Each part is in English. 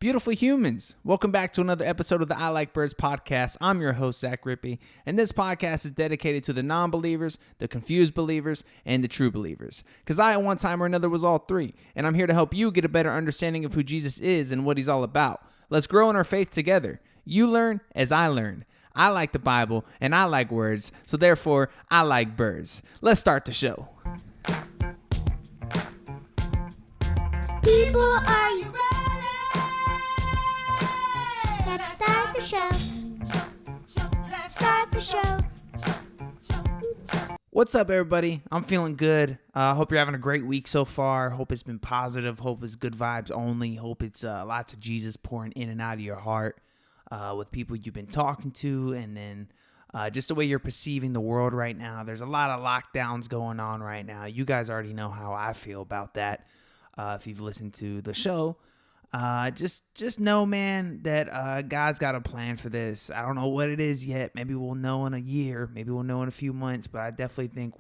Beautiful humans, welcome back to another episode of the I Like Birds podcast. I'm your host, Zach Rippey, and this podcast is dedicated to the non-believers, the confused believers, and the true believers. Because I, at one time or another, was all three, and I'm here to help you get a better understanding of who Jesus is and what he's all about. Let's grow in our faith together. You learn as I learn. I like the Bible, and I like words, so therefore, I like birds. Let's start the show. People, are you ready? Let's start the show. Let's start the show. What's up, everybody? I'm feeling good. Hope you're having a great week so far. Hope it's been positive. Hope it's good vibes only. Hope it's lots of Jesus pouring in and out of your heart with people you've been talking to, and then just the way you're perceiving the world right now. There's a lot of lockdowns going on right now. You guys already know how I feel about that. If you've listened to the show, just know, man, that God's got a plan for this. I don't know what it is yet. Maybe we'll know in a year. Maybe we'll know in a few months. But I definitely think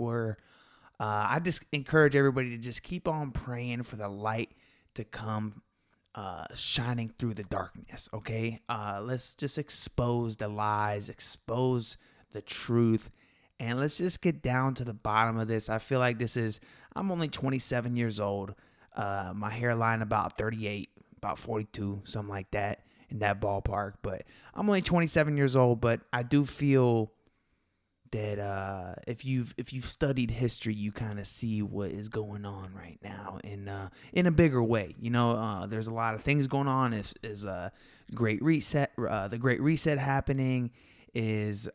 I just encourage everybody to just keep on praying for the light to come shining through the darkness, okay? Let's just expose the lies, expose the truth, and let's just get down to the bottom of this. I feel like I'm only 27 years old. My hairline about 38, about 42, something like that, in that ballpark. But I'm only 27 years old, but I do feel that if you've studied history, you kind of see what is going on right now in a bigger way. You know, there's a lot of things going on. Is Great Reset, the Great Reset happening? Is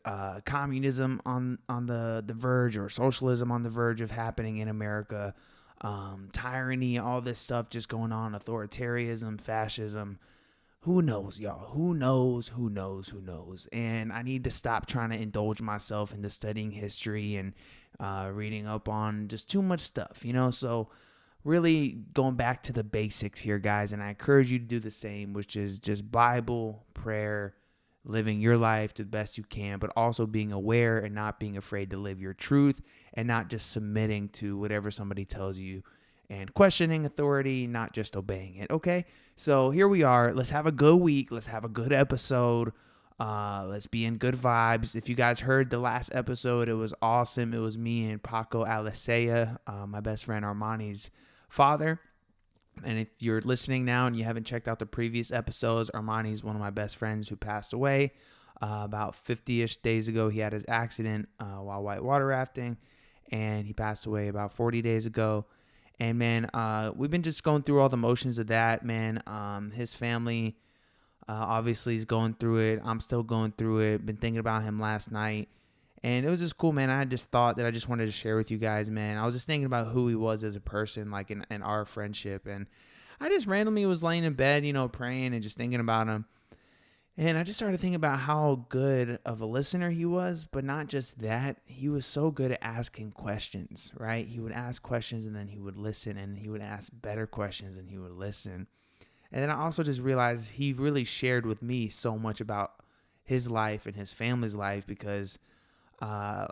communism on the verge, or socialism on the verge of happening in America? Tyranny, all this stuff just going on, authoritarianism, fascism. Who knows, y'all? Who knows? And I need to stop trying to indulge myself into studying history and reading up on just too much stuff, you know? So really going back to the basics here, guys, and I encourage you to do the same, which is just Bible, prayer, living your life to the best you can, but also being aware and not being afraid to live your truth and not just submitting to whatever somebody tells you and questioning authority, not just obeying it. Okay. So here we are. Let's have a good week. Let's have a good episode. Let's be in good vibes. If you guys heard the last episode, it was awesome. It was me and Paco Alicea, my best friend Armani's father. And if you're listening now and you haven't checked out the previous episodes, Armani's one of my best friends who passed away about 50-ish days ago. He had his accident while whitewater rafting, and he passed away about 40 days ago. And, man, we've been just going through all the motions of that, man. His family obviously is going through it. I'm still going through it. Been thinking about him last night. And it was just cool, man. I had just thought that I just wanted to share with you guys, man. I was just thinking about who he was as a person, like in our friendship. And I just randomly was laying in bed, you know, praying and just thinking about him. And I just started thinking about how good of a listener he was. But not just that, he was so good at asking questions, right? He would ask questions and then he would listen, and he would ask better questions and he would listen. And then I also just realized he really shared with me so much about his life and his family's life, because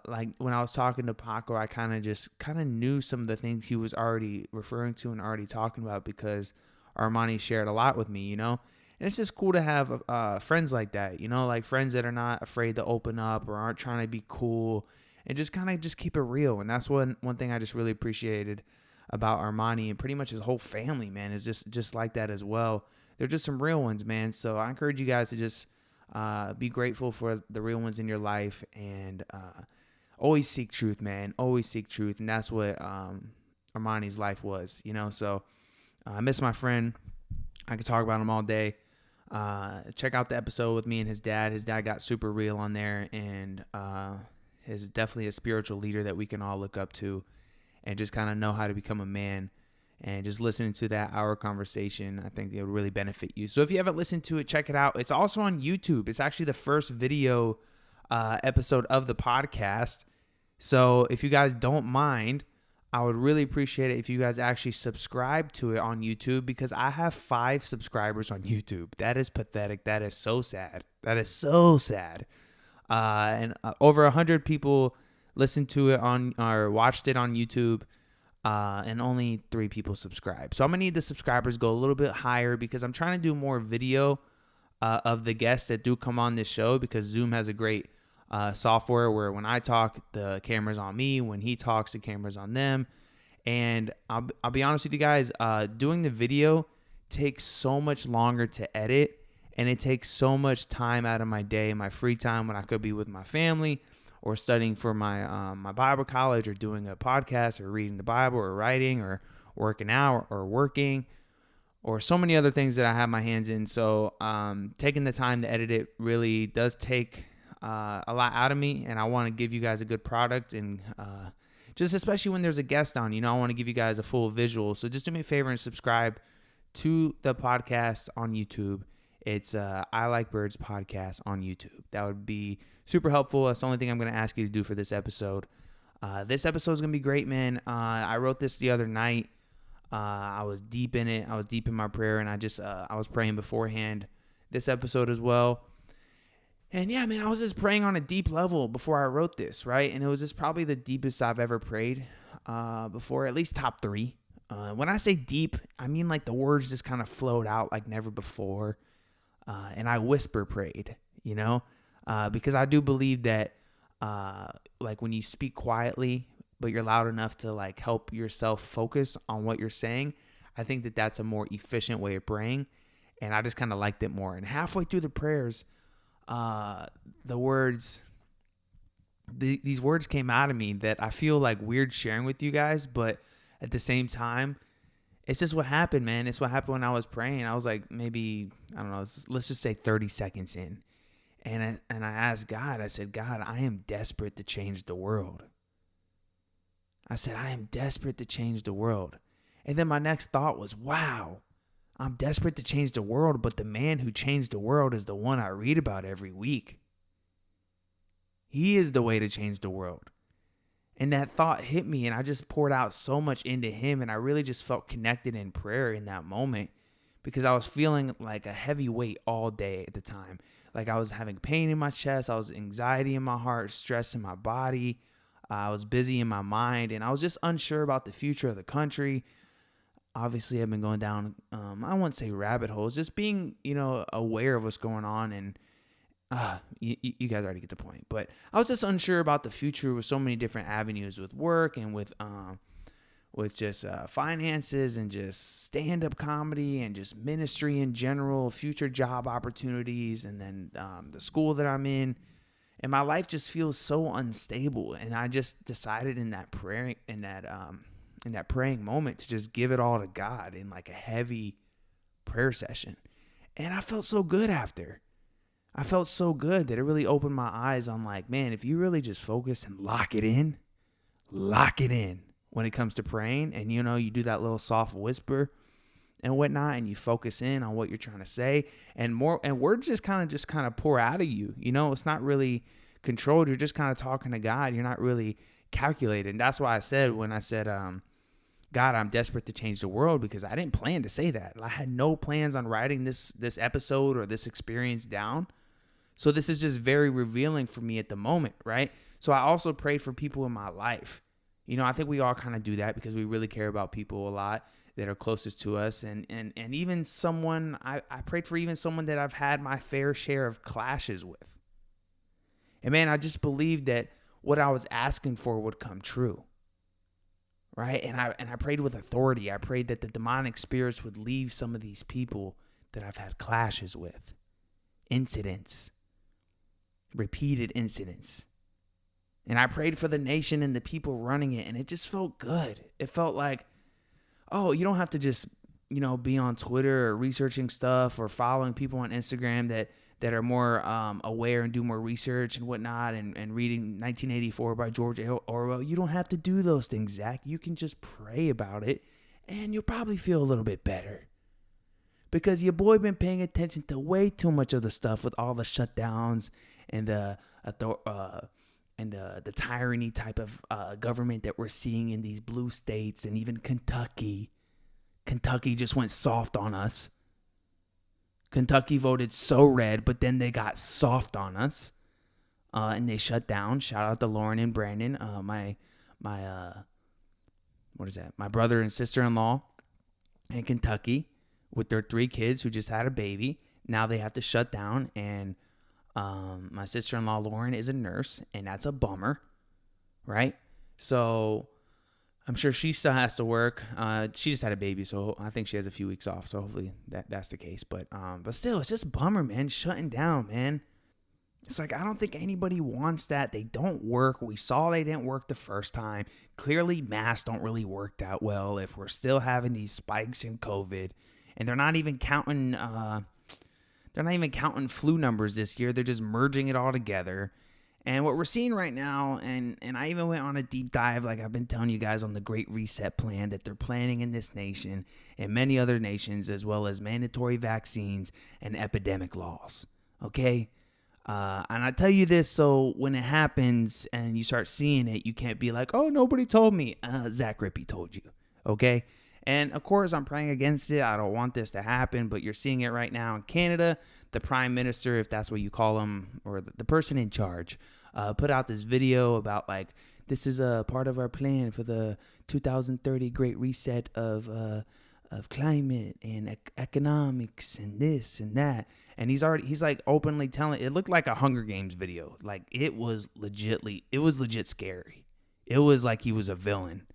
like when I was talking to Paco, I kind of knew some of the things he was already referring to and already talking about, because Armani shared a lot with me, you know. And it's just cool to have friends like that, you know, like friends that are not afraid to open up or aren't trying to be cool, and just kind of just keep it real. And that's one thing I just really appreciated about Armani, and pretty much his whole family, man, is just like that as well. They're just some real ones, man. So I encourage you guys to just be grateful for the real ones in your life, and always seek truth, man. Always seek truth. And that's what Armani's life was, you know. So I miss my friend. I could talk about him all day. Check out the episode with me and his dad. His dad got super real on there, and is definitely a spiritual leader that we can all look up to and just kind of know how to become a man. And just listening to that hour conversation, I think it would really benefit you. So if you haven't listened to it, check it out. It's also on YouTube. It's actually the first video episode of the podcast. So if you guys don't mind, I would really appreciate it if you guys actually subscribe to it on YouTube, because I have 5 subscribers on YouTube. That is pathetic. That is so sad. And over 100 people listened to it or watched it on YouTube. and only 3 people subscribe. So I'm going to need the subscribers go a little bit higher because I'm trying to do more video of the guests that do come on this show, because Zoom has a great software where when I talk, the camera's on me. When he talks, the camera's on them. And I'll be honest with you guys, doing the video takes so much longer to edit, and it takes so much time out of my day, my free time when I could be with my family or studying for my my Bible college, or doing a podcast, or reading the Bible, or writing, or working out, or working, or so many other things that I have my hands in. So taking the time to edit it really does take a lot out of me, and I want to give you guys a good product, and just especially when there's a guest on, I want to give you guys a full visual. So just do me a favor and subscribe to the podcast on YouTube. It's I Like Birds podcast on YouTube. That would be super helpful. That's the only thing I'm going to ask you to do for this episode. This episode is going to be great, man. I wrote this the other night. I was deep in it. I was deep in my prayer, and I was praying beforehand this episode as well. And yeah, man, I was just praying on a deep level before I wrote this, right? And it was just probably the deepest I've ever prayed before, at least top 3. When I say deep, I mean like the words just kind of flowed out like never before. And I whisper prayed, because I do believe that like when you speak quietly, but you're loud enough to like help yourself focus on what you're saying, I think that that's a more efficient way of praying. And I just kind of liked it more. And halfway through the prayers, these words came out of me that I feel like weird sharing with you guys, but at the same time, it's just what happened, man. It's what happened when I was praying. I was like, maybe, I don't know, let's just say 30 seconds in. And I asked God, I said, God, I am desperate to change the world. I said, I am desperate to change the world. And then my next thought was, wow, I'm desperate to change the world, but the man who changed the world is the one I read about every week. He is the way to change the world. And that thought hit me, and I just poured out so much into him, and I really just felt connected in prayer in that moment, because I was feeling like a heavy weight all day at the time. Like I was having pain in my chest, I was anxiety in my heart, stress in my body, I was busy in my mind, and I was just unsure about the future of the country. Obviously, I've been going down, I wouldn't say rabbit holes, just being, aware of what's going on, and you guys already get the point. But I was just unsure about the future with so many different avenues, with work and with just finances, and just stand-up comedy, and just ministry in general, future job opportunities, and then the school that I'm in. And my life just feels so unstable. And I just decided in that praying moment to just give it all to God in like a heavy prayer session. And I felt so good after. I felt so good that it really opened my eyes on like, man, if you really just focus and lock it in when it comes to praying, and you do that little soft whisper and whatnot, and you focus in on what you're trying to say, and words just kind of pour out of you. It's not really controlled. You're just kind of talking to God. You're not really calculated. That's why I said, when I said, God, I'm desperate to change the world, because I didn't plan to say that. I had no plans on writing this episode or this experience down. So this is just very revealing for me at the moment, right? So I also prayed for people in my life. I think we all kind of do that because we really care about people a lot that are closest to us. And even someone, I prayed for even someone that I've had my fair share of clashes with. And man, I just believed that what I was asking for would come true. Right? And I prayed with authority. I prayed that the demonic spirits would leave some of these people that I've had clashes with. Incidents. Repeated incidents. And I prayed for the nation and the people running it, and it just felt good. It felt like, oh, you don't have to just, be on Twitter or researching stuff or following people on Instagram that are more aware and do more research and whatnot, and reading 1984 by George Orwell. You don't have to do those things, Zach. You can just pray about it, and you'll probably feel a little bit better. Because your boy been paying attention to way too much of the stuff with all the shutdowns and the tyranny type of government that we're seeing in these blue states, and even Kentucky. Kentucky just went soft on us. Kentucky voted so red, but then they got soft on us, and they shut down. Shout out to Lauren and Brandon, my My brother and sister-in-law in Kentucky with their 3 kids who just had a baby. Now they have to shut down, and my sister-in-law Lauren is a nurse, and that's a bummer, right? So I'm sure she still has to work. She just had a baby, so I think she has a few weeks off. So hopefully that's the case. But still, it's just a bummer, man. Shutting down, man. It's like, I don't think anybody wants that. They don't work. We saw they didn't work the first time. Clearly, masks don't really work that well if we're still having these spikes in COVID. And they're not even counting flu numbers this year. They're just merging it all together. And what we're seeing right now, and I even went on a deep dive, like I've been telling you guys, on the Great Reset plan that they're planning in this nation and many other nations, as well as mandatory vaccines and epidemic laws. Okay? And I tell you this so when it happens and you start seeing it, you can't be like, oh, nobody told me. Zach Rippey told you. Okay? And of course, I'm praying against it. I don't want this to happen, but you're seeing it right now in Canada. The prime minister, if that's what you call him, or the person in charge, put out this video about like, this is a part of our plan for the 2030 Great Reset of climate and economics and this and that. And he's like openly telling, it looked like a Hunger Games video. Like it was legit scary. It was like he was a villain.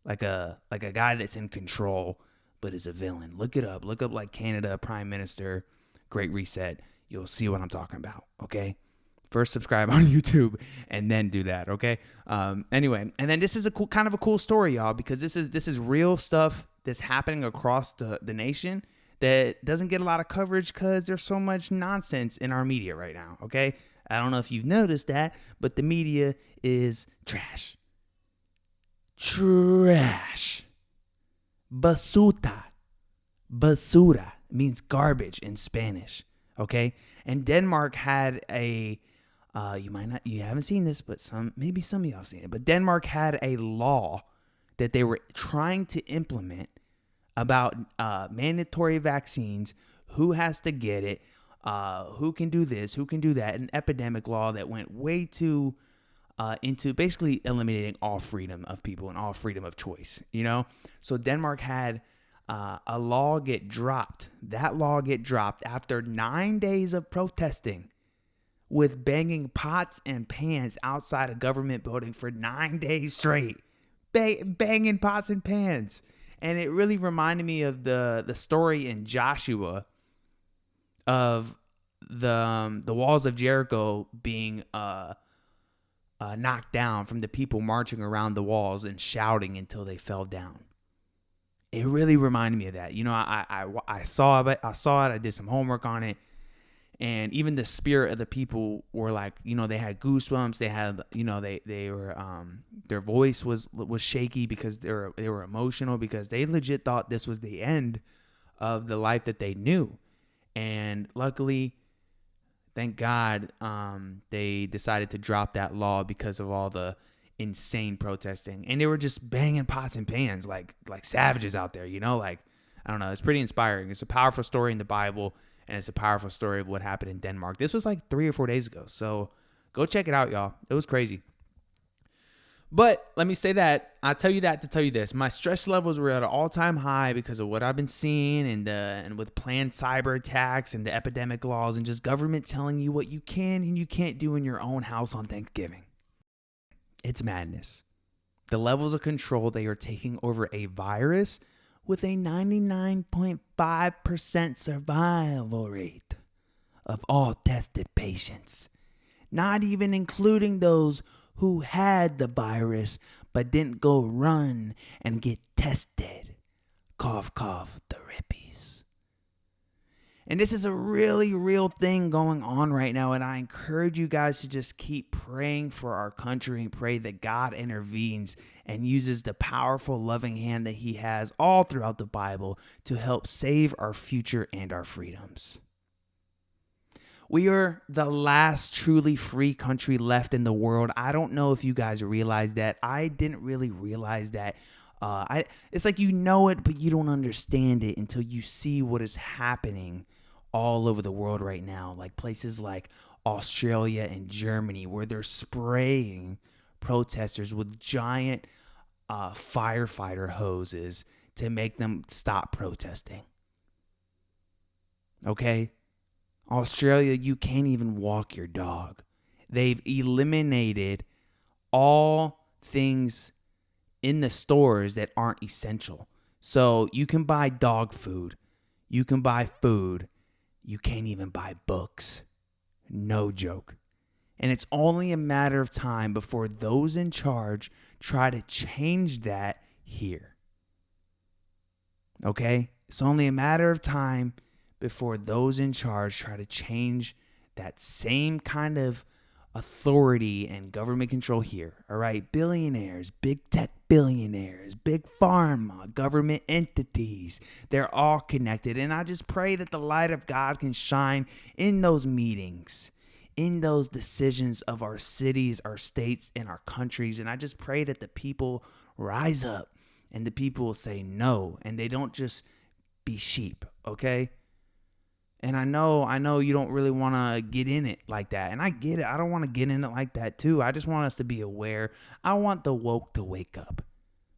Like a guy that's in control, but is a villain. Look it up. Look up like Canada Prime Minister, Great Reset. You'll see what I'm talking about. Okay. First subscribe on YouTube and then do that. Okay. Anyway, and then this is kind of a cool story, y'all, because this is real stuff that's happening across the nation that doesn't get a lot of coverage because there's so much nonsense in our media right now. Okay. I don't know if you've noticed that, but the media is trash. Trash. Basura means garbage in Spanish. Okay. And Denmark had you haven't seen this, but maybe some of y'all have seen it, but Denmark had a law that they were trying to implement about mandatory vaccines, who has to get it, who can do this, who can do that, an epidemic law that went way too into basically eliminating all freedom of people and all freedom of choice, you know? So Denmark had a law get dropped. That law get dropped after 9 days of protesting with banging pots and pans outside a government building for 9 days straight. Banging pots and pans. And it really reminded me of the story in Joshua of the walls of Jehrico being knocked down from the people marching around the walls and shouting until they fell down. It really reminded me of that. You know, I saw it. I did some homework on it. And even the spirit of the people were like, you know, they had goosebumps. They had, you know, they were, their voice was shaky because they were emotional because they legit thought this was the end of the life that they knew. And luckily, thank God, they decided to drop that law because of all the insane protesting. And they were just banging pots and pans like savages out there, you know, like, I don't know. It's pretty inspiring. It's a powerful story in the Bible. And it's a powerful story of what happened in Denmark. This was like 3 or 4 days ago. So go check it out, y'all. It was crazy. But let me say that. I'll tell you that to tell you this. My stress levels were at an all-time high because of what I've been seeing and with planned cyber attacks and the epidemic laws and just government telling you what you can and you can't do in your own house on Thanksgiving. It's madness. The levels of control they are taking over a virus with a 99.5% survival rate of all tested patients, not even including those who had the virus but didn't go run and get tested. Cough, cough, the rippies. And this is a really real thing going on right now, and I encourage you guys to just keep praying for our country and pray that God intervenes and uses the powerful, loving hand that he has all throughout the Bible to help save our future and our freedoms. We are the last truly free country left in the world. I don't know if you guys realize that. I didn't really realize that. It's like you know it, but you don't understand it until you see what is happening all over the world right now. Like places like Australia and Germany, where they're spraying protesters with giant firefighter hoses to make them stop protesting. Okay? Australia, you can't even walk your dog. They've eliminated all things in the stores that aren't essential. So you can buy dog food. You can buy food. You can't even buy books. No joke. And it's only a matter of time before those in charge try to change that here. Okay? It's only a matter of time before those in charge try to change that same kind of authority and government control here. All right? Billionaires, big tech billionaires, big pharma, government entities, they're all connected. And I just pray that the light of God can shine in those meetings, in those decisions of our cities, our states, and our countries. And I just pray that the people rise up and the people will say no, and they don't just be sheep, okay? And I know you don't really want to get in it like that. And I get it. I don't want to get in it like that too. I just want us to be aware. I want the woke to wake up.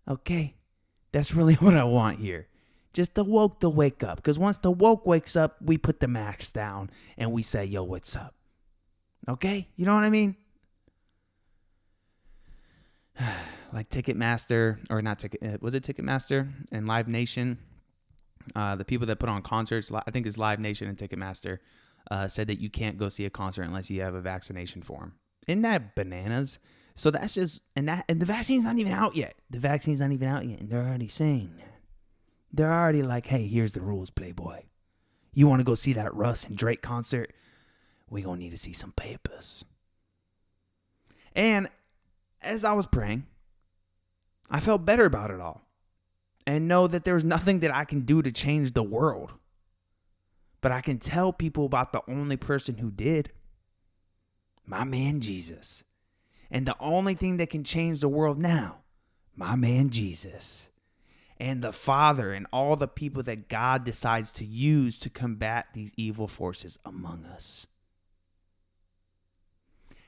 Okay? That's really what I want here. Just the woke to wake up. Because once the woke wakes up, we put the max down and we say, yo, what's up? Okay? You know what I mean? Like Ticketmaster, or not Ticket, was it Ticketmaster and Live Nation? The people that put on concerts, I think it's Live Nation and Ticketmaster, said that you can't go see a concert unless you have a vaccination form. Isn't that bananas? So that's just, and the vaccine's not even out yet. The vaccine's not even out yet, and they're already saying that. They're already like, hey, here's the rules, Playboy. You want to go see that Russ and Drake concert? We gonna need to see some papers. And as I was praying, I felt better about it all. And know that there's nothing that I can do to change the world. But I can tell people about the only person who did. My man Jesus. And the only thing that can change the world now. My man Jesus. And the Father and all the people that God decides to use to combat these evil forces among us.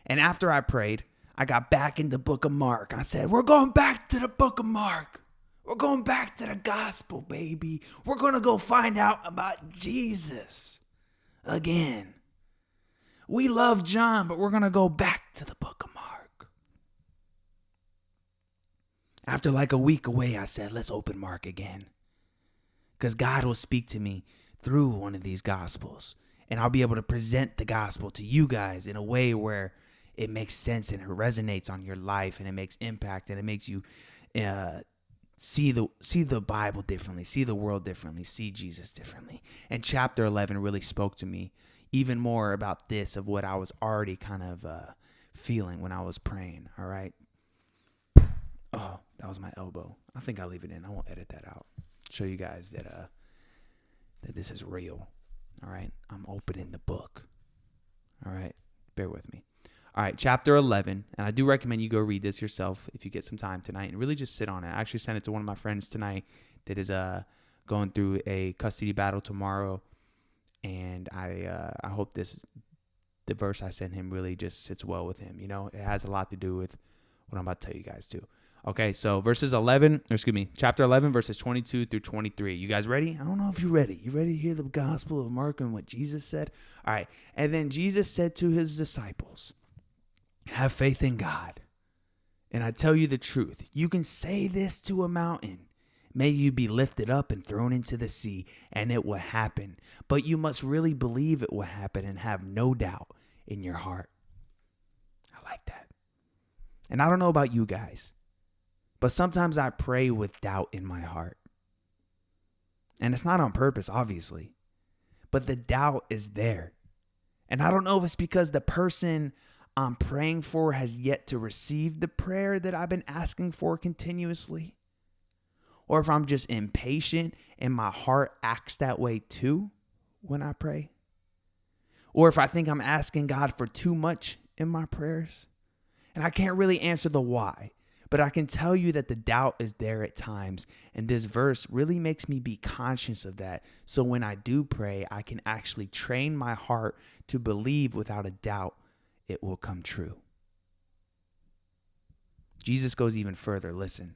And after I prayed, I got back in the book of Mark. I said, we're going back to the book of Mark. We're going back to the gospel, baby. We're going to go find out about Jesus again. We love John, but we're going to go back to the book of Mark. After like a week away, I said, let's open Mark again. Because God will speak to me through one of these gospels. And I'll be able to present the gospel to you guys in a way where it makes sense and it resonates on your life and it makes impact and it makes you see the Bible differently, see the world differently, see Jesus differently. And chapter 11 really spoke to me even more about this, of what I was already kind of feeling when I was praying, all right? Oh, that was my elbow. I think I'll leave it in. I won't edit that out. Show you guys that this is real, all right? I'm opening the book, all right? Bear with me. All right, chapter 11, and I do recommend you go read this yourself if you get some time tonight and really just sit on it. I actually sent it to one of my friends tonight that is going through a custody battle tomorrow, and I hope the verse I sent him really just sits well with him. You know, it has a lot to do with what I'm about to tell you guys too. Okay, so chapter 11, verses 22 through 23. You guys ready? I don't know if you're ready. You ready to hear the gospel of Mark and what Jesus said? All right, and then Jesus said to his disciples, have faith in God. And I tell you the truth, you can say this to a mountain, may you be lifted up and thrown into the sea, and it will happen. But you must really believe it will happen and have no doubt in your heart. I like that. And I don't know about you guys, but sometimes I pray with doubt in my heart. And it's not on purpose, obviously, but the doubt is there. And I don't know if it's because the person I'm praying for has yet to receive the prayer that I've been asking for continuously, or if I'm just impatient and my heart acts that way too when I pray, or if I think I'm asking God for too much in my prayers. And I can't really answer the why, but I can tell you that the doubt is there at times, and this verse really makes me be conscious of that. So when I do pray, I can actually train my heart to believe without a doubt it will come true. Jesus goes even further. Listen.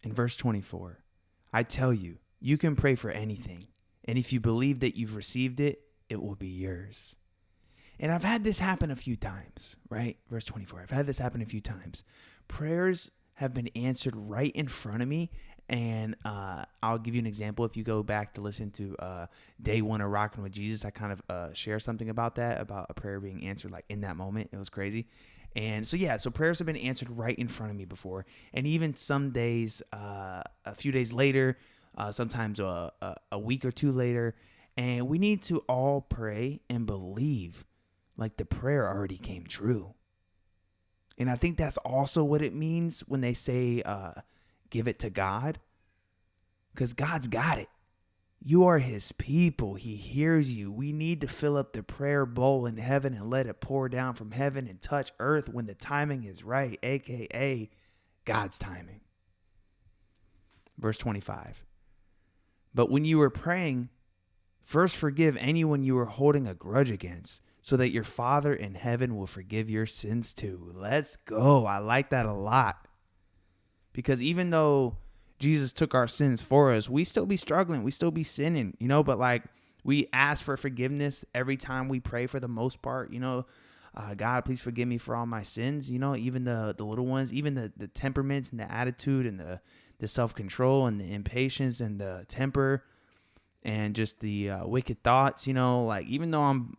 In verse 24, I tell you, you can pray for anything, and if you believe that you've received it, it will be yours. And I've had this happen a few times, right? Verse 24, I've had this happen a few times. Prayers have been answered right in front of me. And I'll give you an example. If you go back to listen to day 1 of Rocking with Jesus, I kind of share something about that, about a prayer being answered like in that moment. It was crazy. And so prayers have been answered right in front of me before. And even some days, a few days later, sometimes a week or two later. And we need to all pray and believe like the prayer already came true. And I think that's also what it means when they say, give it to God, because God's got it. You are his people. He hears you. We need to fill up the prayer bowl in heaven and let it pour down from heaven and touch earth when the timing is right, aka God's timing. Verse 25. But when you are praying, first forgive anyone you are holding a grudge against, so that your Father in heaven will forgive your sins too. Let's go. I like that a lot. Because even though Jesus took our sins for us, we still be struggling. We still be sinning, but like we ask for forgiveness every time we pray for the most part, God, please forgive me for all my sins, even the little ones, even the temperaments and the attitude and the self-control and the impatience and the temper and just the wicked thoughts, like even though I'm,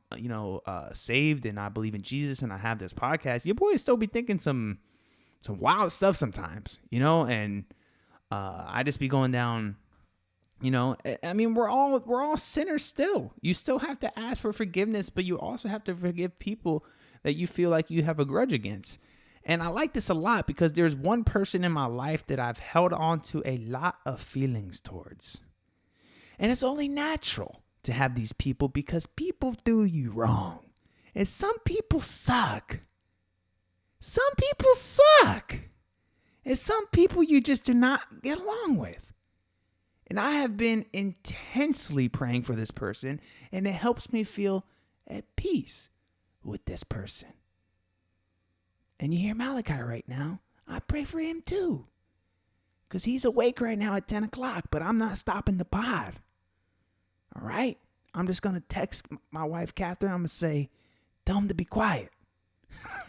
saved and I believe in Jesus and I have this podcast, your boy still be thinking some wild stuff sometimes, and I just be going down, I mean, we're all sinners still. You still have to ask for forgiveness, but you also have to forgive people that you feel like you have a grudge against. And I like this a lot because there's one person in my life that I've held on to a lot of feelings towards. And it's only natural to have these people because people do you wrong. And some people suck. Some people suck. And some people you just do not get along with. And I have been intensely praying for this person, and it helps me feel at peace with this person. And you hear Malachi right now. I pray for him too. Because he's awake right now at 10 o'clock, but I'm not stopping the pod. All right? I'm just going to text my wife, Catherine. I'm going to say, tell him to be quiet.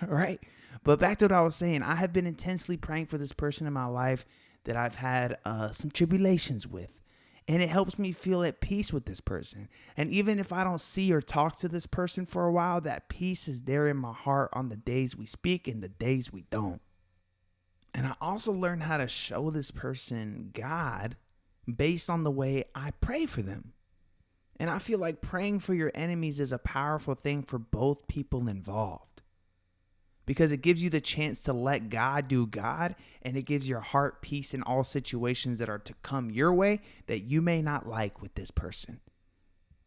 All right? But back to what I was saying, I have been intensely praying for this person in my life that I've had some tribulations with. And it helps me feel at peace with this person. And even if I don't see or talk to this person for a while, that peace is there in my heart on the days we speak and the days we don't. And I also learned how to show this person God based on the way I pray for them. And I feel like praying for your enemies is a powerful thing for both people involved. Because it gives you the chance to let God do God, and it gives your heart peace in all situations that are to come your way that you may not like with this person.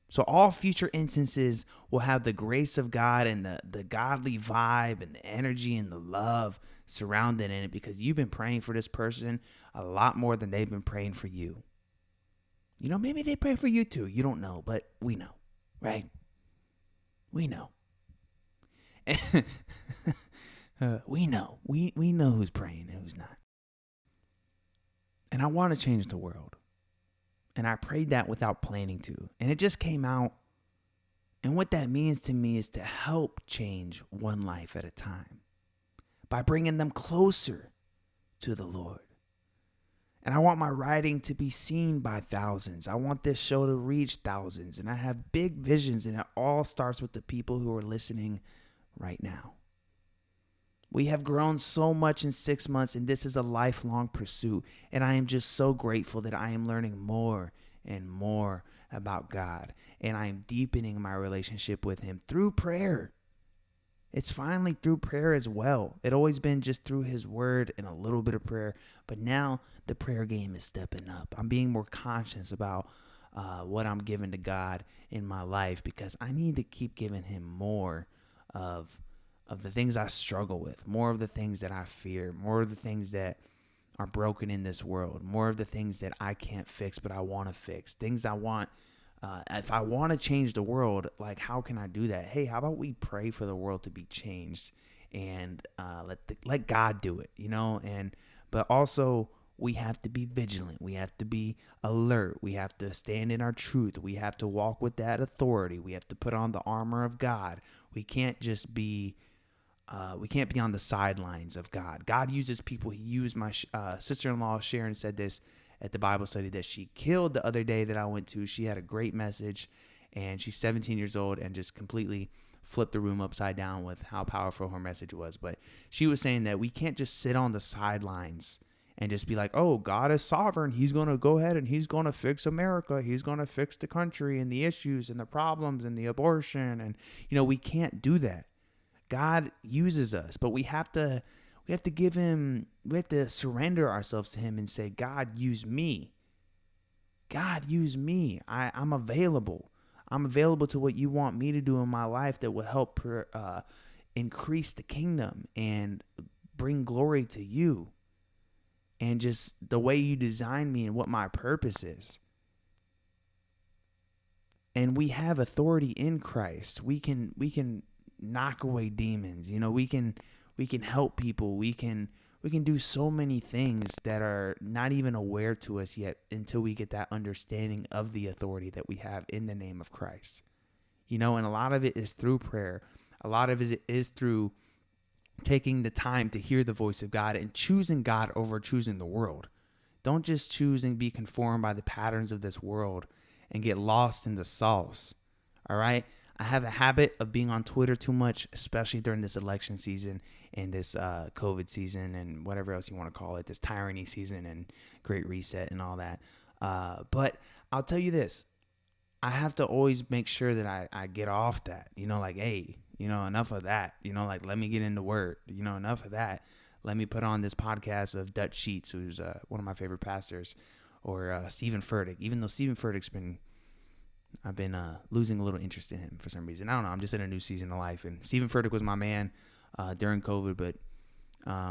So all future instances will have the grace of God and the godly vibe and the energy and the love surrounded in it because you've been praying for this person a lot more than they've been praying for you. Maybe they pray for you too. You don't know, but we know, right? We know. We know. We know who's praying and who's not. And I want to change the world. And I prayed that without planning to. And it just came out. And what that means to me is to help change one life at a time by bringing them closer to the Lord. And I want my writing to be seen by thousands. I want this show to reach thousands. And I have big visions, and it all starts with the people who are listening right now. We have grown so much in 6 months, and this is a lifelong pursuit. And I am just so grateful that I am learning more and more about God. And I am deepening my relationship with him through prayer. It's finally through prayer as well. It always been just through his word and a little bit of prayer. But now the prayer game is stepping up. I'm being more conscious about what I'm giving to God in my life because I need to keep giving him more of the things I struggle with, more of the things that I fear, more of the things that are broken in this world, more of the things that I can't fix but I want to fix, things I want. If I want to change the world, like how can I do that? Hey, how about we pray for the world to be changed and let God do it, but also we have to be vigilant. We have to be alert. We have to stand in our truth. We have to walk with that authority. We have to put on the armor of God. We can't just be we can't be on the sidelines of God. God uses people. He used my sister-in-law, Sharon, said this at the Bible study that she killed the other day that I went to. She had a great message, and she's 17 years old and just completely flipped the room upside down with how powerful her message was. But she was saying that we can't just sit on the sidelines and just be like, oh, God is sovereign. He's going to go ahead and he's going to fix America. He's going to fix the country and the issues and the problems and the abortion. And, we can't do that. God uses us, but we have to give him, we have to surrender ourselves to him and say, God, use me. God, use me. I'm available. I'm available to what you want me to do in my life that will help increase the kingdom and bring glory to you. And just the way you design me and what my purpose is. And we have authority in Christ. We can knock away demons. We can help people. We can do so many things that are not even aware to us yet until we get that understanding of the authority that we have in the name of Christ. And a lot of it is through prayer. A lot of it is through taking the time to hear the voice of God and choosing God over choosing the world. Don't just choose and be conformed by the patterns of this world and get lost in the sauce. All right? I have a habit of being on Twitter too much, especially during this election season and this COVID season and whatever else you want to call it, this tyranny season and Great Reset and all that. But I'll tell you this. I have to always make sure that I get off that, hey, enough of that, let me get into word, enough of that. Let me put on this podcast of Dutch Sheets, who's one of my favorite pastors, or Stephen Furtick, even though Stephen Furtick's I've been losing a little interest in him for some reason. I don't know. I'm just in a new season of life. And Stephen Furtick was my man during COVID, but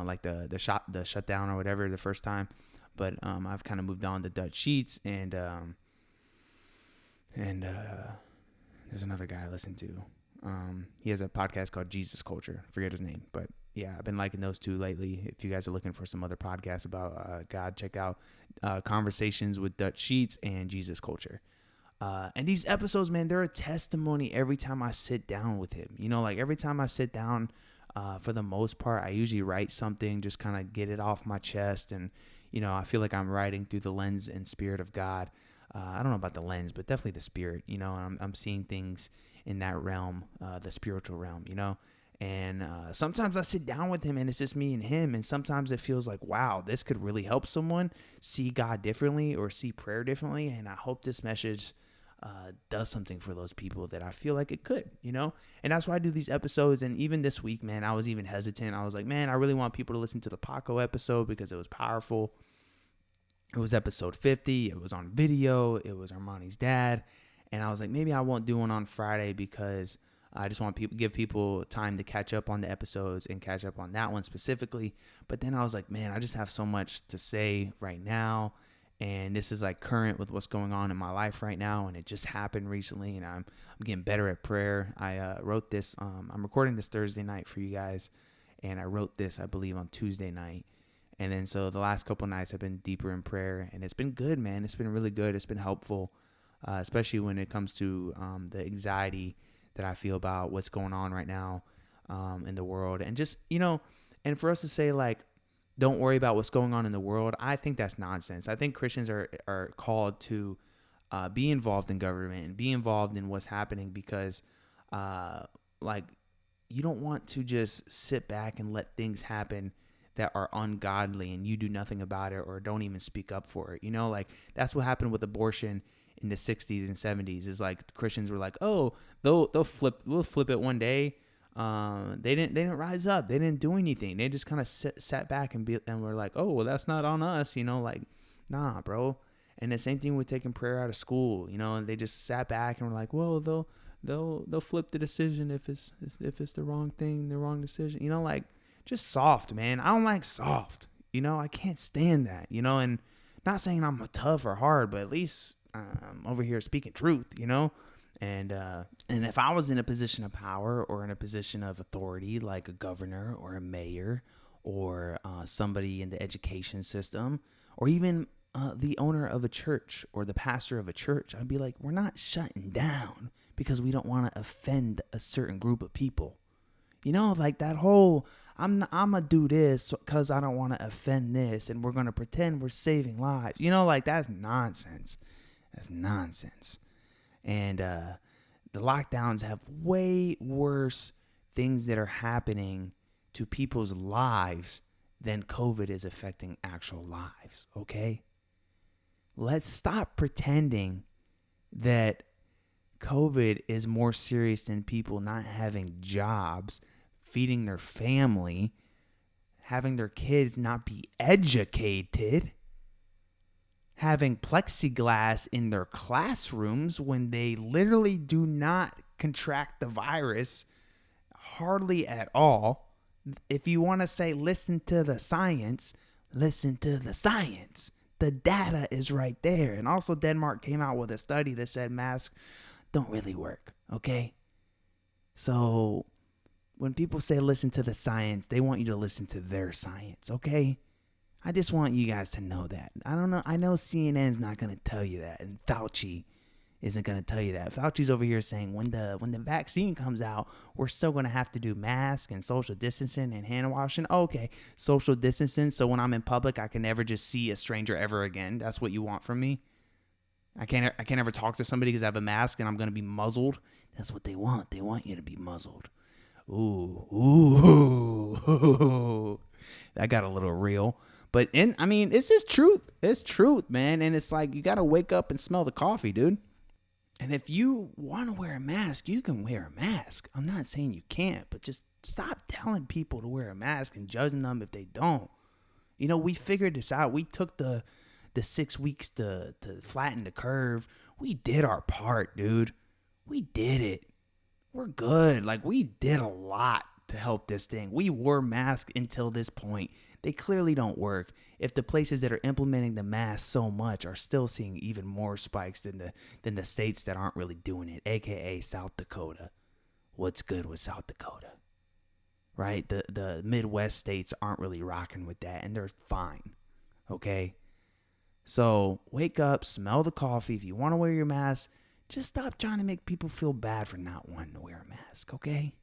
like the shutdown or whatever the first time. But I've kind of moved on to Dutch Sheets and there's another guy I listen to. He has a podcast called Jesus Culture. I forget his name, but yeah, I've been liking those two lately. If you guys are looking for some other podcasts about God, check out Conversations with Dutch Sheets and Jesus Culture. And these episodes, man, they're a testimony every time I sit down with him. Every time I sit down, for the most part, I usually write something, just kind of get it off my chest. And, I feel like I'm writing through the lens and spirit of God. I don't know about the lens, but definitely the spirit, I'm seeing things in that realm, the spiritual realm, and sometimes I sit down with him and it's just me and him. And sometimes it feels like, wow, this could really help someone see God differently or see prayer differently. And I hope this message does something for those people that I feel like it could, and that's why I do these episodes. And even this week, man, I was even hesitant. I was like, man, I really want people to listen to the Paco episode because it was powerful. It was episode 50. It was on video. It was Armani's dad. And I was like, maybe I won't do one on Friday because I just want give people time to catch up on the episodes and catch up on that one specifically. But then I was like, man, I just have so much to say right now. And this is like current with what's going on in my life right now. And it just happened recently. And I'm getting better at prayer. I wrote this. I'm recording this Thursday night for you guys. And I wrote this, I believe, on Tuesday night. And then so the last couple nights have been deeper in prayer. And it's been good, man. It's been really good. It's been helpful, especially when it comes to the anxiety that I feel about what's going on right now in the world. And just, and for us to say, like, don't worry about what's going on in the world, I think that's nonsense. I think Christians are called to be involved in government and be involved in what's happening because, you don't want to just sit back and let things happen that are ungodly and you do nothing about it or don't even speak up for it. That's what happened with abortion in the 60s and 70s. Is like the Christians were like, oh, we'll flip it one day. They didn't rise up. They didn't do anything. They just kind of sat back and were like, oh, well, that's not on us. Nah, bro. And the same thing with taking prayer out of school. And they just sat back and were like, well, they'll flip the decision if it's the wrong thing, the wrong decision. Just soft, man. I don't like soft. I can't stand that. And not saying I'm tough or hard, but at least I'm over here speaking truth. And if I was in a position of power or in a position of authority, like a governor or a mayor or somebody in the education system or even the owner of a church or the pastor of a church. I'd be like, we're not shutting down because we don't want to offend a certain group of people. You know, like that whole, I'm going to do this because I don't want to offend this, and we're going to pretend we're saving lives. You know, like that's nonsense. That's nonsense. And the lockdowns have way worse things that are happening to people's lives than COVID is affecting actual lives, okay? Let's stop pretending that COVID is more serious than people not having jobs, feeding their family, having their kids not be educated, having plexiglass in their classrooms when they literally do not contract the virus hardly at all. If you want to say listen to the science, listen to the science. The data is right there. And also Denmark came out with a study that said masks don't really work, okay? So when people say listen to the science, they want you to listen to their science, okay? I just want you guys to know that. I don't know. I know CNN's not going to tell you that, and Fauci isn't going to tell you that. Fauci's over here saying when the vaccine comes out, we're still going to have to do masks and social distancing and hand washing. Okay, social distancing, so when I'm in public, I can never just see a stranger ever again. That's what you want from me? I can't ever talk to somebody because I have a mask and I'm going to be muzzled. That's what they want. They want you to be muzzled. Ooh. That got a little real. But it's just truth. It's truth, man. And it's like you got to wake up and smell the coffee, dude. And if you want to wear a mask, you can wear a mask. I'm not saying you can't, but just stop telling people to wear a mask and judging them if they don't. You know, we figured this out. We took the 6 weeks to flatten the curve. We did our part, dude. We did it. We're good. Like, we did a lot to help this thing. We wore masks until this point. They clearly don't work. If the places that are implementing the mask so much are still seeing even more spikes than the states that aren't really doing it, aka South Dakota. What's good with South Dakota? Right? The Midwest states aren't really rocking with that, and they're fine. Okay? So wake up, smell the coffee. If you want to wear your mask, just stop trying to make people feel bad for not wanting to wear a mask, okay?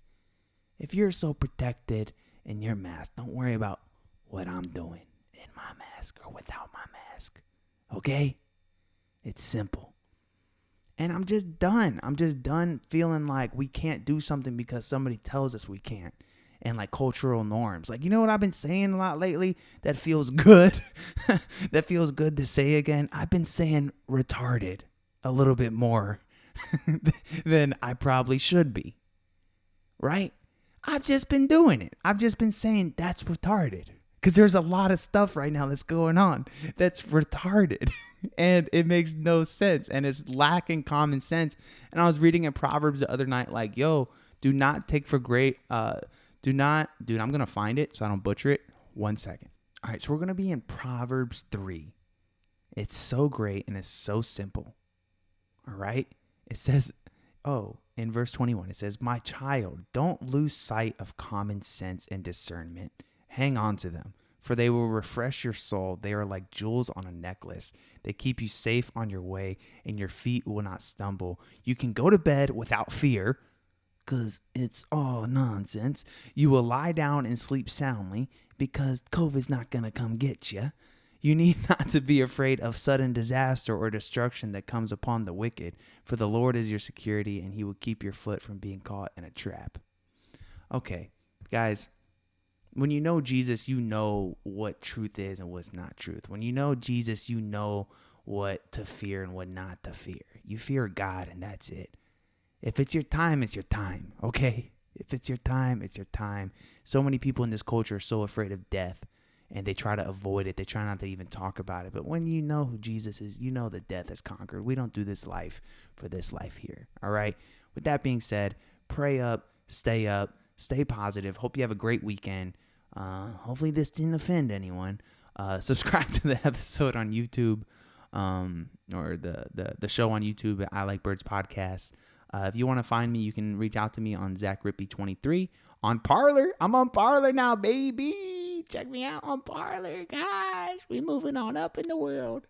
If you're so protected in your mask, don't worry about what I'm doing in my mask or without my mask, okay? It's simple. And I'm just done. I'm just done feeling like we can't do something because somebody tells us we can't. And like cultural norms. Like, you know what I've been saying a lot lately that feels good? That feels good to say again? I've been saying retarded a little bit more than I probably should be. Right? I've just been doing it. I've just been saying that's retarded. Because there's a lot of stuff right now that's going on that's retarded. And it makes no sense. And it's lacking common sense. And I was reading in Proverbs the other night, like, yo, do not take for great... dude, I'm going to find it so I don't butcher it. 1 second. All right, so we're going to be in Proverbs 3. It's so great and it's so simple. All right? It says, in verse 21, it says, my child, don't lose sight of common sense and discernment. Hang on to them, for they will refresh your soul. They are like jewels on a necklace. They keep you safe on your way, and your feet will not stumble. You can go to bed without fear, because it's all nonsense. You will lie down and sleep soundly because COVID's not going to come get you. You need not to be afraid of sudden disaster or destruction that comes upon the wicked, for the Lord is your security and he will keep your foot from being caught in a trap. Okay, guys, when you know Jesus, you know what truth is and what's not truth. When you know Jesus, you know what to fear and what not to fear. You fear God and that's it. If it's your time, it's your time, okay? If it's your time, it's your time. So many people in this culture are so afraid of death, and they try to avoid it. They try not to even talk about it. But when you know who Jesus is, you know that death is conquered. We don't do this life for this life here, all right? With that being said, pray up, stay positive. Hope you have a great weekend. Hopefully this didn't offend anyone. Subscribe to the episode on YouTube, or the show on YouTube at I Like Birds Podcast. If you want to find me, you can reach out to me on Zach Rippey 23 on Parler. I'm on Parler now, baby. Check me out on Parler, guys. We moving on up in the world.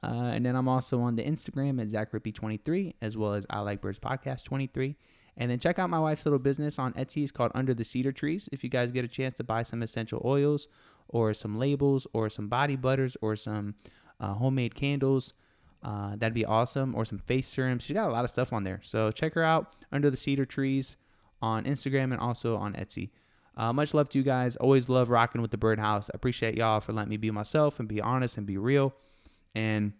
And then I'm also on the Instagram at ZachRippy23, as well as I Like Birds Podcast 23. And then check out my wife's little business on Etsy. It's called Under the Cedar Trees. If you guys get a chance to buy some essential oils or some labels or some body butters or some homemade candles, that'd be awesome. Or some face serums. She got a lot of stuff on there. So check her out, Under the Cedar Trees, on Instagram and also on Etsy. Much love to you guys. Always love rocking with the Birdhouse. I appreciate y'all for letting me be myself and be honest and be real. And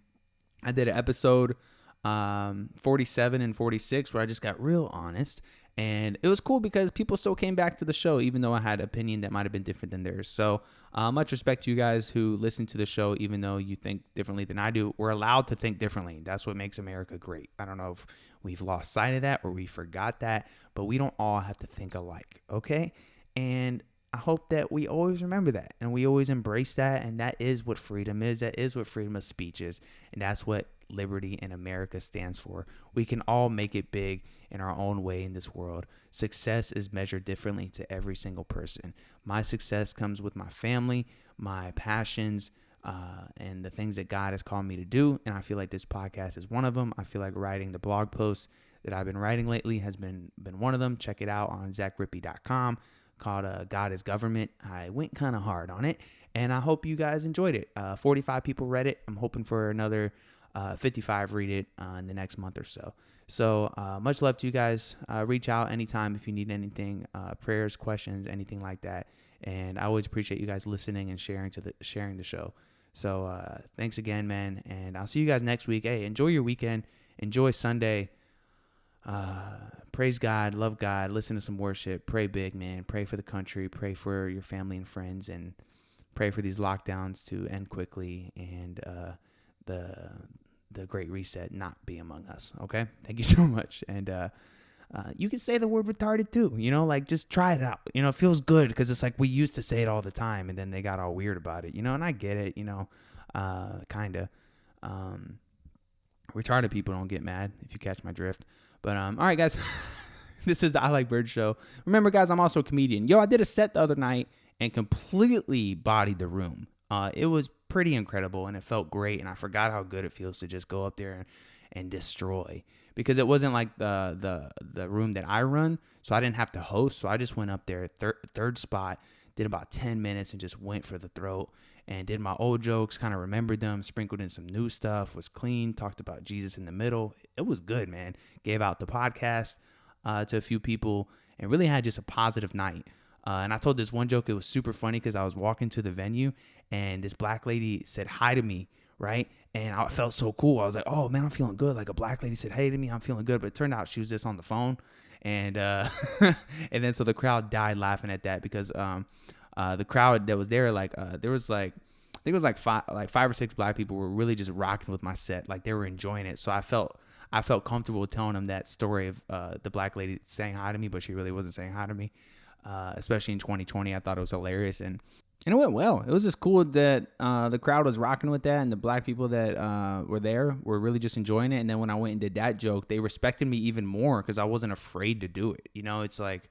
I did an episode 47 and 46 where I just got real honest. And it was cool because people still came back to the show, even though I had an opinion that might have been different than theirs. So much respect to you guys who listen to the show, even though you think differently than I do. We're allowed to think differently. That's what makes America great. I don't know if we've lost sight of that or we forgot that, but we don't all have to think alike, okay? And I hope that we always remember that and we always embrace that. And that is what freedom is. That is what freedom of speech is. And that's what liberty in America stands for. We can all make it big in our own way in this world. Success is measured differently to every single person. My success comes with my family, my passions, and the things that God has called me to do. And I feel like this podcast is one of them. I feel like writing the blog posts that I've been writing lately has been one of them. Check it out on ZachRippy.com. Called God is Government. I went kind of hard on it, and I hope you guys enjoyed it. 45 people read it. I'm hoping for another 55 read it in the next month or so. So much love to you guys. Reach out anytime if you need anything, prayers, questions, anything like that. And I always appreciate you guys listening and sharing the show. So thanks again, man, and I'll see you guys next week. Hey, enjoy your weekend. Enjoy Sunday. Praise God, love God, listen to some worship, pray big, man. Pray for the country, pray for your family and friends, and pray for these lockdowns to end quickly and the Great Reset not be among us. Okay, thank you so much. And you can say the word retarded too. Like just try it out. It feels good because it's like we used to say it all the time, and then they got all weird about it. And I get it. Kinda. Retarded people don't get mad, if you catch my drift. But all right, guys, this is the I Like Birds show. Remember, guys, I'm also a comedian. I did a set the other night and completely bodied the room. It was pretty incredible, and it felt great, and I forgot how good it feels to just go up there and destroy, because it wasn't like the room that I run, so I didn't have to host, so I just went up there, third spot, did about 10 minutes, and just went for the throat, and did my old jokes, kind of remembered them, sprinkled in some new stuff, was clean, talked about Jesus in the middle. It was good, man. Gave out the podcast to a few people and really had just a positive night. And I told this one joke. It was super funny because I was walking to the venue and this black lady said hi to me, right? And I felt so cool. I was like, oh, man, I'm feeling good. Like a black lady said hey to me. I'm feeling good. But it turned out she was just on the phone. And and then so the crowd died laughing at that because the crowd that was there, there was I think it was like five or six black people were really just rocking with my set. Like they were enjoying it. So I felt comfortable telling them that story of the black lady saying hi to me, but she really wasn't saying hi to me. Especially in 2020, I thought it was hilarious. And it went well. It was just cool that the crowd was rocking with that, and the black people that were there were really just enjoying it. And then when I went and did that joke, they respected me even more because I wasn't afraid to do it. It's like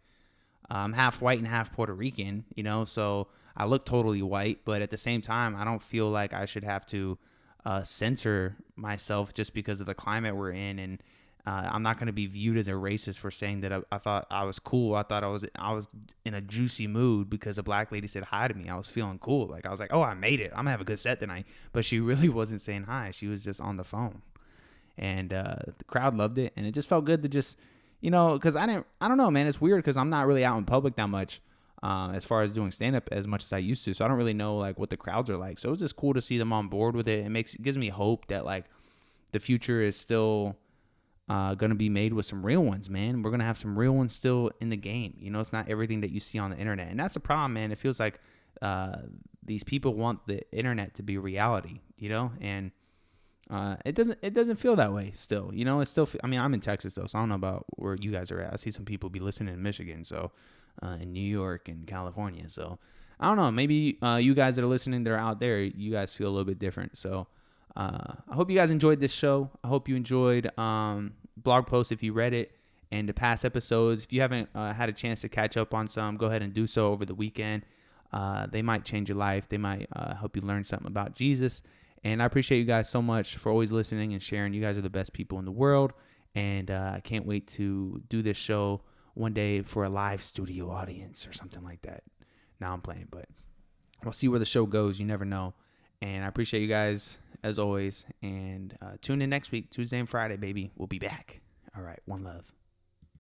I'm half white and half Puerto Rican, so I look totally white. But at the same time, I don't feel like I should have to censor myself just because of the climate we're in. And I'm not going to be viewed as a racist for saying that I thought I was cool. I thought I was in a juicy mood because a black lady said hi to me. I was feeling cool. Like I was like, oh, I made it. I'm going to have a good set tonight. But she really wasn't saying hi. She was just on the phone. And the crowd loved it. And it just felt good to just, because I don't know, man. It's weird because I'm not really out in public that much as far as doing stand-up as much as I used to. So I don't really know like what the crowds are like. So it was just cool to see them on board with it. It gives me hope that like the future is still going to be made with some real ones, man. We're going to have some real ones still in the game. It's not everything that you see on the internet. And that's the problem, man. It feels like these people want the internet to be reality, and it doesn't feel that way still. It's still, I'm in Texas though, so I don't know about where you guys are at. I see some people be listening in Michigan, so in New York and California. So I don't know, maybe you guys that are listening that are out there, you guys feel a little bit different. So I hope you guys enjoyed this show. I hope you enjoyed blog post if you read it, and the past episodes. If you haven't had a chance to catch up on some, go ahead and do so over the weekend. They might change your life. They might help you learn something about Jesus. And I appreciate you guys so much for always listening and sharing. You guys are the best people in the world. And I can't wait to do this show one day for a live studio audience or something like that. Now I'm playing, but we'll see where the show goes. You never know. And I appreciate you guys as always. And tune in next week, Tuesday and Friday, baby. We'll be back. All right. One love.